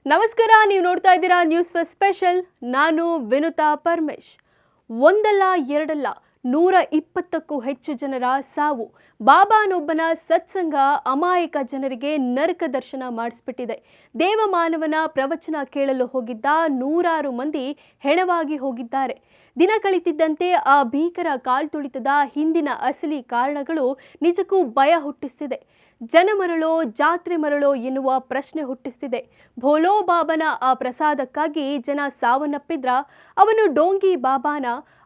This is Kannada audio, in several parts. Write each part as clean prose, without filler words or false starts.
ನಮಸ್ಕಾರ, ನೀವು ನೋಡ್ತಾ ಇದ್ದೀರಾ ನ್ಯೂಸ್ ಫಸ್ಟ್ ಸ್ಪೆಷಲ್. ನಾನು ವಿನುತಾ ಪರಮೇಶ್. ಒಂದಲ್ಲ ಎರಡಲ್ಲ 120ಕ್ಕೂ ಹೆಚ್ಚು ಜನರ ಸಾವು. ಬಾಬಾನೊಬ್ಬನ ಸತ್ಸಂಗ ಅಮಾಯಕ ಜನರಿಗೆ ನರಕ ದರ್ಶನ ಮಾಡಿಸ್ಬಿಟ್ಟಿದೆ. ದೇವಮಾನವನ ಪ್ರವಚನ ಕೇಳಲು ಹೋಗಿದ್ದ ನೂರಾರು ಮಂದಿ ಹೆಣವಾಗಿ ಹೋಗಿದ್ದಾರೆ. ದಿನ ಕಳೆಯುತ್ತಿದ್ದಂತೆ ಆ ಭೀಕರ ಕಾಲ್ತುಳಿತದ ಹಿಂದಿನ ಅಸಲಿ ಕಾರಣಗಳು ನಿಜಕ್ಕೂ ಭಯ ಹುಟ್ಟಿಸ್ತಿದೆ. ಜನ ಮರಳೋ ಜಾತ್ರೆ ಮರಳೋ ಎನ್ನುವ ಪ್ರಶ್ನೆ ಹುಟ್ಟಿಸ್ತಿದೆ. ಭೋಲೋ ಬಾಬನ ಆ ಪ್ರಸಾದಕ್ಕಾಗಿ ಜನ ಸಾವನ್ನಪ್ಪಿದ್ರ? ಅವನು ಡೋಂಗಿ ಬಾಬಾನ?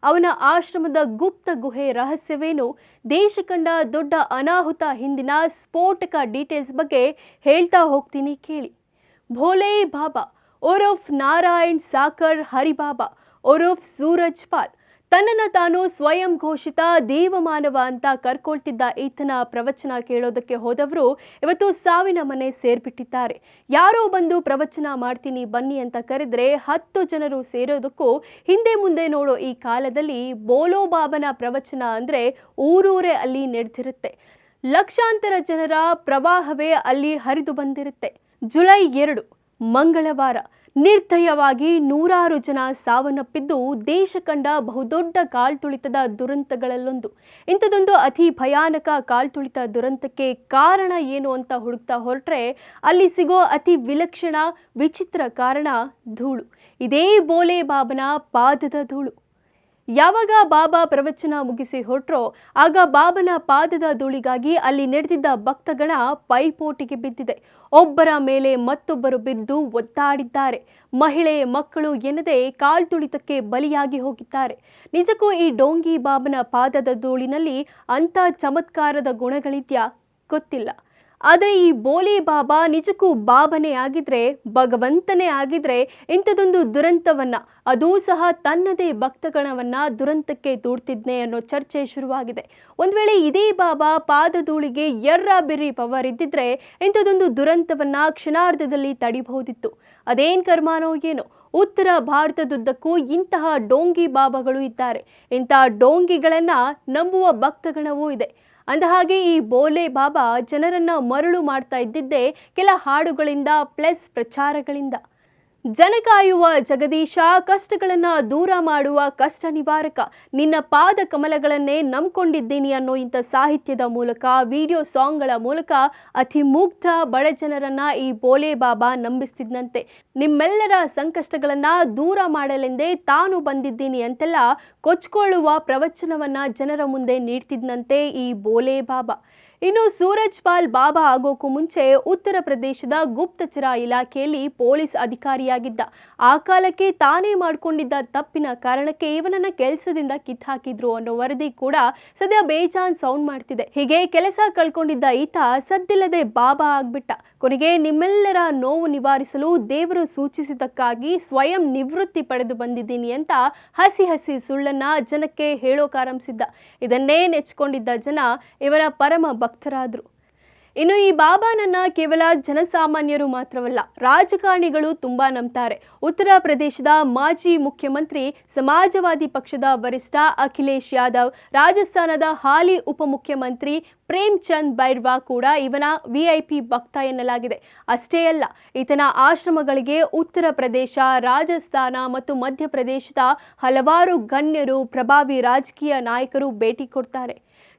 ಅವನ ಆಶ್ರಮದ ಗುಪ್ತ ಗುಹೆ ರಹಸ್ಯವೇನು? ದೇಶ ಕಂಡ ದೊಡ್ಡ ಅನಾಹುತ ಹಿಂದಿನ ಸ್ಫೋಟಕ ಡೀಟೇಲ್ಸ್ ಬಗ್ಗೆ ಹೇಳ್ತಾ ಹೋಗ್ತೀನಿ, ಕೇಳಿ. ಭೋಲೆ ಬಾಬಾ ಓರಫ್ ನಾರಾಯಣ್ ಸಾಕರ್ ಹರಿಬಾಬಾ ಓರಫ್ ಸೂರಜ್ ಪಾಲ್ ತನ್ನನ್ನು ತಾನು ಸ್ವಯಂ ಘೋಷಿತ ದೇವಮಾನವ ಅಂತ ಕರ್ಕೊಳ್ತಿದ್ದ ಈತನ ಪ್ರವಚನ ಕೇಳೋದಕ್ಕೆ ಹೋದವರು ಇವತ್ತು ಸಾವಿನ ಮನೆ ಸೇರ್ಬಿಟ್ಟಿದ್ದಾರೆ. ಯಾರೋ ಬಂದು ಪ್ರವಚನ ಮಾಡ್ತೀನಿ ಬನ್ನಿ ಅಂತ ಕರೆದ್ರೆ 10 ಜನರು ಸೇರೋದಕ್ಕೂ ಹಿಂದೆ ಮುಂದೆ ನೋಡೋ ಈ ಕಾಲದಲ್ಲಿ ಬೋಲೋ ಬಾಬನ ಪ್ರವಚನ ಅಂದರೆ ಊರೂರೇ ಅಲ್ಲಿ ನಡೆದಿರುತ್ತೆ. ಲಕ್ಷಾಂತರ ಜನರ ಪ್ರವಾಹವೇ ಅಲ್ಲಿ ಹರಿದು ಬಂದಿರುತ್ತೆ. ಜುಲೈ 2 ಮಂಗಳವಾರ ನಿರ್ದಯವಾಗಿ ನೂರಾರು ಜನ ಸಾವನ್ನಪ್ಪಿದ್ದು ದೇಶ ಕಂಡ ಬಹುದೊಡ್ಡ ಕಾಲ್ತುಳಿತದ ದುರಂತಗಳಲ್ಲೊಂದು. ಇಂಥದೊಂದು ಅತಿ ಭಯಾನಕ ಕಾಲ್ತುಳಿತ ದುರಂತಕ್ಕೆ ಕಾರಣ ಏನು ಅಂತ ಹುಡುಕ್ತಾ ಹೊರಟ್ರೆ ಅಲ್ಲಿ ಸಿಗೋ ಅತಿ ವಿಲಕ್ಷಣ ವಿಚಿತ್ರ ಕಾರಣ ಧೂಳು. ಇದೇ ಬೋಲೆ ಬಾಬನ ಪಾದದ ಧೂಳು. ಯಾವಾಗ ಬಾಬಾ ಪ್ರವಚನ ಮುಗಿಸಿ ಹೊರಟ್ರೋ ಆಗ ಬಾಬನ ಪಾದದ ಧೂಳಿಗಾಗಿ ಅಲ್ಲಿ ನಡೆದಿದ್ದ ಭಕ್ತಗಣ ಪೈಪೋಟಿಗೆ ಬಿದ್ದಿದೆ. ಒಬ್ಬರ ಮೇಲೆ ಮತ್ತೊಬ್ಬರು ಬಿದ್ದು ಒದ್ದಾಡಿದ್ದಾರೆ. ಮಹಿಳೆ ಮಕ್ಕಳು ಎನ್ನದೆ ಕಾಲ್ತುಳಿತಕ್ಕೆ ಬಲಿಯಾಗಿ ಹೋಗಿದ್ದಾರೆ. ನಿಜಕ್ಕೂ ಈ ಡೋಂಗಿ ಬಾಬನ ಪಾದದ ಧೂಳಿನಲ್ಲಿ ಅಂಥ ಚಮತ್ಕಾರದ ಗುಣಗಳಿದ್ಯಾ ಗೊತ್ತಿಲ್ಲ. ಆದರೆ ಈ ಬೋಲೆ ಬಾಬಾ ನಿಜಕ್ಕೂ ಬಾಬನೇ ಆಗಿದ್ರೆ, ಭಗವಂತನೇ ಆಗಿದ್ರೆ ಇಂಥದೊಂದು ದುರಂತವನ್ನ, ಅದೂ ಸಹ ತನ್ನದೇ ಭಕ್ತಗಣವನ್ನ ದುರಂತಕ್ಕೆ ದೂಡ್ತಿದ್ನೆ ಅನ್ನೋ ಚರ್ಚೆ ಶುರುವಾಗಿದೆ. ಒಂದ್ ವೇಳೆ ಇದೇ ಬಾಬಾ ಪಾದಧೂಳಿಗೆ ಬಿರ್ರಿ ಪವರ್ ಇದ್ದಿದ್ರೆ ಇಂಥದೊಂದು ದುರಂತವನ್ನ ಕ್ಷಣಾರ್ಧದಲ್ಲಿ ತಡಿಬಹುದಿತ್ತು. ಅದೇನ್ ಕರ್ಮಾನೋ ಏನೋ, ಉತ್ತರ ಭಾರತದುದ್ದಕ್ಕೂ ಇಂತಹ ಡೋಂಗಿ ಬಾಬಾಗಳು ಇದ್ದಾರೆ. ಇಂತಹ ಡೋಂಗಿಗಳನ್ನ ನಂಬುವ ಭಕ್ತಗಣವೂ ಇದೆ. ಅಂದಹಾಗೆ ಈ ಬೋಲೆ ಬಾಬಾ ಜನರನ್ನ ಮರಳು ಮಾಡ್ತಾ ಇದ್ದಿದ್ದೇ ಕೆಲ ಹಾಡುಗಳಿಂದ ಪ್ಲಸ್ ಪ್ರಚಾರಗಳಿಂದ. ಜನ ಕಾಯುವ ಜಗದೀಶ, ಕಷ್ಟಗಳನ್ನ ದೂರ ಮಾಡುವ ಕಷ್ಟ ನಿವಾರಕ, ನಿನ್ನ ಪಾದ ಕಮಲಗಳನ್ನೇ ನಂಬ್ಕೊಂಡಿದ್ದೀನಿ ಅನ್ನೋ ಇಂಥ ಸಾಹಿತ್ಯದ ಮೂಲಕ, ವಿಡಿಯೋ ಸಾಂಗ್ಗಳ ಮೂಲಕ ಅತಿ ಮುಗ್ಧ ಬಡ ಜನರನ್ನ ಈ ಬೋಲೆ ಬಾಬಾ ನಂಬಿಸ್ತಿದ್ನಂತೆ. ನಿಮ್ಮೆಲ್ಲರ ಸಂಕಷ್ಟಗಳನ್ನ ದೂರ ಮಾಡಲೆಂದೇ ತಾನು ಬಂದಿದ್ದೀನಿ ಅಂತೆಲ್ಲ ಕೊಚ್ಕೊಳ್ಳುವ ಪ್ರವಚನವನ್ನ ಜನರ ಮುಂದೆ ನೀಡ್ತಿದ್ನಂತೆ ಈ ಬೋಲೆ ಬಾಬಾ. ಇನ್ನು ಸೂರಜ್ ಪಾಲ್ ಬಾಬಾ ಆಗೋಕ್ಕೂ ಮುಂಚೆ ಉತ್ತರ ಪ್ರದೇಶದ ಗುಪ್ತಚರ ಇಲಾಖೆಯಲ್ಲಿ ಪೊಲೀಸ್ ಅಧಿಕಾರಿಯಾಗಿದ್ದ. ಆ ಕಾಲಕ್ಕೆ ತಾನೇ ಮಾಡಿಕೊಂಡಿದ್ದ ತಪ್ಪಿನ ಕಾರಣಕ್ಕೆ ಇವನನ್ನ ಕೆಲಸದಿಂದ ಕಿತ್ತಾಕಿದ್ರು ಅನ್ನೋ ವರದಿ ಕೂಡ ಸದ್ಯ ಬೇಜಾನ್ ಸೌಂಡ್ ಮಾಡ್ತಿದೆ. ಹೀಗೆ ಕೆಲಸ ಕಳ್ಕೊಂಡಿದ್ದ ಈತ ಸದ್ದಿಲ್ಲದೆ ಬಾಬಾ ಆಗ್ಬಿಟ್ಟ. ಕೊನೆಗೆ ನಿಮ್ಮೆಲ್ಲರ ನೋವು ನಿವಾರಿಸಲು ದೇವರು ಸೂಚಿಸಿದ್ದಕ್ಕಾಗಿ ಸ್ವಯಂ ನಿವೃತ್ತಿ ಪಡೆದು ಬಂದಿದ್ದೀನಿ ಅಂತ ಹಸಿ ಹಸಿ ಸುಳ್ಳನ್ನ ಜನಕ್ಕೆ ಹೇಳೋಕಾರಂಭಿಸಿದ್ದ. ಇದನ್ನೇ ನೆಚ್ಕೊಂಡಿದ್ದ ಜನ ಇವರ ಪರಮ ಭಕ್ತರಾದ್ರು. ಇನ್ನು ಈ ಬಾಬಾನನ್ನ ಕೇವಲ ಜನಸಾಮಾನ್ಯರು ಮಾತ್ರವಲ್ಲ, ರಾಜಕಾರಣಿಗಳು ತುಂಬಾ ನಂಬ್ತಾರೆ. ಉತ್ತರ ಪ್ರದೇಶದ ಮಾಜಿ ಮುಖ್ಯಮಂತ್ರಿ, ಸಮಾಜವಾದಿ ಪಕ್ಷದ ವರಿಷ್ಠ ಅಖಿಲೇಶ್ ಯಾದವ್, ರಾಜಸ್ಥಾನದ ಹಾಲಿ ಉಪಮುಖ್ಯಮಂತ್ರಿ ಪ್ರೇಮ್ ಚಂದ್ ಬೈರ್ವಾ ಕೂಡ ಇವನ VIP ಭಕ್ತ ಎನ್ನಲಾಗಿದೆ. ಅಷ್ಟೇ ಅಲ್ಲ, ಈತನ ಆಶ್ರಮಗಳಿಗೆ ಉತ್ತರ ಪ್ರದೇಶ, ರಾಜಸ್ಥಾನ ಮತ್ತು ಮಧ್ಯಪ್ರದೇಶದ ಹಲವಾರು ಗಣ್ಯರು, ಪ್ರಭಾವಿ ರಾಜಕೀಯ ನಾಯಕರು ಭೇಟಿ ಕೊಡ್ತಾರೆ.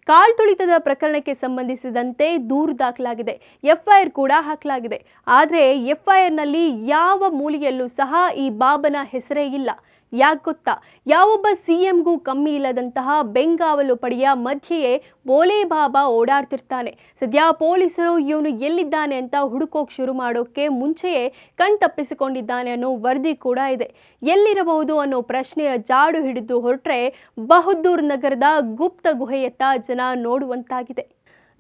ಕಾಲ್ತುಳಿತದ ಪ್ರಕರಣಕ್ಕೆ ಸಂಬಂಧಿಸಿದಂತೆ ದೂರು ದಾಖಲಾಗಿದೆ, FIR ಕೂಡ ಹಾಕಲಾಗಿದೆ. ಆದರೆ FIRನಲ್ಲಿ ಯಾವ ಮೂಲೆಯಲ್ಲೂ ಸಹ ಈ ಬಾಬನ ಹೆಸರೇ ಇಲ್ಲ. ಯಾಕೆ ಗೊತ್ತಾ? ಯಾವೊಬ್ಬ CMಗೂ ಕಮ್ಮಿ ಇಲ್ಲದಂತಹ ಬೆಂಗಾವಲು ಪಡೆಯ ಮಧ್ಯೆಯೇ ಬೋಲೆ ಬಾಬಾ ಓಡಾಡ್ತಿರ್ತಾನೆ. ಸದ್ಯ ಪೊಲೀಸರು ಇವನು ಎಲ್ಲಿದ್ದಾನೆ ಅಂತ ಹುಡುಕೋಕ್ ಶುರು ಮಾಡೋಕೆ ಮುಂಚೆಯೇ ಕಣ್ತಪ್ಪಿಸಿಕೊಂಡಿದ್ದಾನೆ ಅನ್ನೋ ವರದಿ ಕೂಡ ಇದೆ. ಎಲ್ಲಿರಬಹುದು ಅನ್ನೋ ಪ್ರಶ್ನೆಯ ಜಾಡು ಹಿಡಿದು ಹೊರಟ್ರೆ ಬಹದ್ದೂರ್ ನಗರದ ಗುಪ್ತ ಗುಹೆಯತ್ತ ಜನ ನೋಡುವಂತಾಗಿದೆ.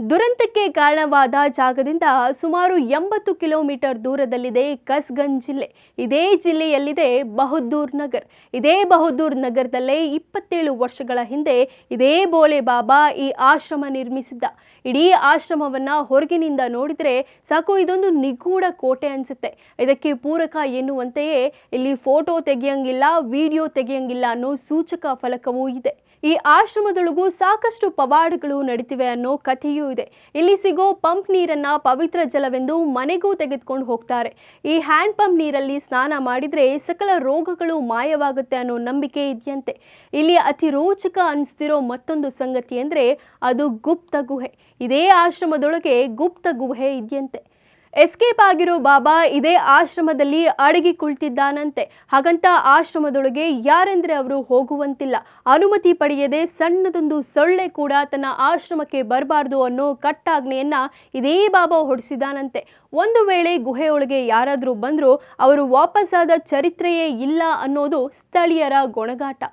ದುರಂತಕ್ಕೆ ಕಾರಣವಾದ ಜಾಗದಿಂದ ಸುಮಾರು 80 ಕಿಲೋಮೀಟರ್ ದೂರದಲ್ಲಿದೆ ಕಸ್ಗಂಜ್ ಜಿಲ್ಲೆ. ಇದೇ ಜಿಲ್ಲೆಯಲ್ಲಿದೆ ಬಹದ್ದೂರ್ ನಗರ್. ಇದೇ ಬಹದ್ದೂರ್ ನಗರದಲ್ಲೇ 27 ವರ್ಷಗಳ ಹಿಂದೆ ಇದೇ ಬೋಲೆ ಬಾಬಾ ಈ ಆಶ್ರಮ ನಿರ್ಮಿಸಿದ್ದ. ಇಡೀ ಆಶ್ರಮವನ್ನ ಹೊರಗಿನಿಂದ ನೋಡಿದ್ರೆ ಸಾಕು, ಇದೊಂದು ನಿಗೂಢ ಕೋಟೆ ಅನ್ಸುತ್ತೆ. ಇದಕ್ಕೆ ಪೂರಕ ಎನ್ನುವಂತೆಯೇ ಇಲ್ಲಿ ಫೋಟೋ ತೆಗೆಯಂಗಿಲ್ಲ, ವಿಡಿಯೋ ತೆಗೆಯಂಗಿಲ್ಲ ಅನ್ನೋ ಸೂಚಕ ಫಲಕವೂ ಇದೆ. ಈ ಆಶ್ರಮದೊಳಗೂ ಸಾಕಷ್ಟು ಪವಾಡಗಳು ನಡೀತಿವೆ ಅನ್ನೋ ಕಥೆಯೂ ಇದೆ. ಇಲ್ಲಿ ಸಿಗೋ ಪಂಪ್ ನೀರನ್ನ ಪವಿತ್ರ ಜಲವೆಂದು ಮನೆಗೂ ತೆಗೆದುಕೊಂಡು ಹೋಗ್ತಾರೆ. ಈ ಹ್ಯಾಂಡ್ ಪಂಪ್ ನೀರಲ್ಲಿ ಸ್ನಾನ ಮಾಡಿದ್ರೆ ಸಕಲ ರೋಗಗಳು ಮಾಯವಾಗುತ್ತೆ ಅನ್ನೋ ನಂಬಿಕೆ ಇದೆಯಂತೆ. ಇಲ್ಲಿ ಅತಿ ರೋಚಕ ಅನಿಸ್ತಿರೋ ಮತ್ತೊಂದು ಸಂಗತಿ ಅಂದ್ರೆ ಅದು ಗುಪ್ತ ಗುಹೆ. ಇದೇ ಆಶ್ರಮದೊಳಗೆ ಗುಪ್ತ ಗುಹೆ ಇದೆಯಂತೆ. ಎಸ್ಕೇಪ್ ಆಗಿರೋ ಬಾಬಾ ಇದೇ ಆಶ್ರಮದಲ್ಲಿ ಅಡಗಿ ಕುಳಿತಿದ್ದಾನಂತೆ. ಹಾಗಂತ ಆಶ್ರಮದೊಳಗೆ ಯಾರೆಂದ್ರೆ ಅವರು ಹೋಗುವಂತಿಲ್ಲ. ಅನುಮತಿ ಪಡೆಯದೆ ಸಣ್ಣದೊಂದು ಸೊಳ್ಳೆ ಕೂಡ ತನ್ನ ಆಶ್ರಮಕ್ಕೆ ಬರಬಾರ್ದು ಅನ್ನೋ ಕಟ್ಟಾಜ್ಞೆಯನ್ನ ಇದೇ ಬಾಬಾ ಹೊಡಿಸಿದಾನಂತೆ. ಒಂದು ವೇಳೆ ಗುಹೆಯೊಳಗೆ ಯಾರಾದರೂ ಬಂದರೂ ಅವರು ವಾಪಸ್ಸಾದ ಚರಿತ್ರೆಯೇ ಇಲ್ಲ ಅನ್ನೋದು ಸ್ಥಳೀಯರ ಗೊಣಗಾಟ.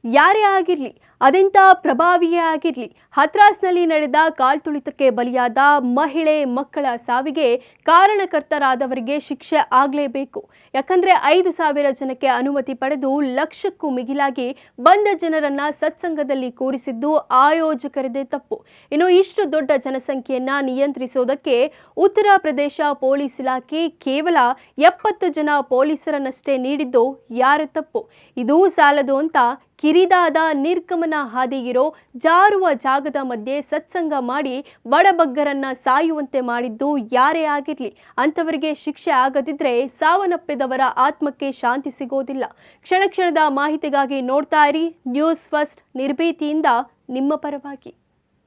ಯಾರೇ ಆಗಿರಲಿ, ಅದೆಂಥ ಪ್ರಭಾವಿಯೇ ಆಗಿರಲಿ, ಹತ್ರಾಸ್ನಲ್ಲಿ ನಡೆದ ಕಾಲ್ತುಳಿತಕ್ಕೆ ಬಲಿಯಾದ ಮಹಿಳೆ ಮಕ್ಕಳ ಸಾವಿಗೆ ಕಾರಣಕರ್ತರಾದವರಿಗೆ ಶಿಕ್ಷೆ ಆಗಲೇಬೇಕು. ಯಾಕಂದರೆ 5,000 ಜನಕ್ಕೆ ಅನುಮತಿ ಪಡೆದು ಲಕ್ಷಕ್ಕೂ ಮಿಗಿಲಾಗಿ ಬಂದ ಜನರನ್ನ ಸತ್ಸಂಗದಲ್ಲಿ ಕೂರಿಸಿದ್ದು ಆಯೋಜಕರದೇ ತಪ್ಪು. ಇನ್ನು ಇಷ್ಟು ದೊಡ್ಡ ಜನಸಂಖ್ಯೆಯನ್ನ ನಿಯಂತ್ರಿಸೋದಕ್ಕೆ ಉತ್ತರ ಪ್ರದೇಶ ಪೊಲೀಸ್ ಇಲಾಖೆ ಕೇವಲ 70 ಜನ ಪೊಲೀಸರನ್ನಷ್ಟೇ ನೀಡಿದ್ದು ಯಾರ ತಪ್ಪು? ಇದೂ ಸಾಲದು ಅಂತ ಕಿರಿದಾದ ನಿರ್ಗಮನ ಹಾದಿ ಇರೋ ಜಾರುವ ಜಾಗದ ಮಧ್ಯೆ ಸತ್ಸಂಗ ಮಾಡಿ ಬಡಬಗ್ಗರನ್ನ ಸಾಯುವಂತೆ ಮಾಡಿದ್ದು ಯಾರೇ ಆಗಿರಲಿ, ಅಂಥವರಿಗೆ ಶಿಕ್ಷೆ ಆಗದಿದ್ರೆ ಸಾವನ್ನಪ್ಪಿದವರ ಆತ್ಮಕ್ಕೆ ಶಾಂತಿ ಸಿಗೋದಿಲ್ಲ. ಕ್ಷಣ ಕ್ಷಣದ ಮಾಹಿತಿಗಾಗಿ ನೋಡ್ತಾ ಇರಿ ನ್ಯೂಸ್ ಫಸ್ಟ್, ನಿರ್ಭೀತಿಯಿಂದ ನಿಮ್ಮ ಪರವಾಗಿ.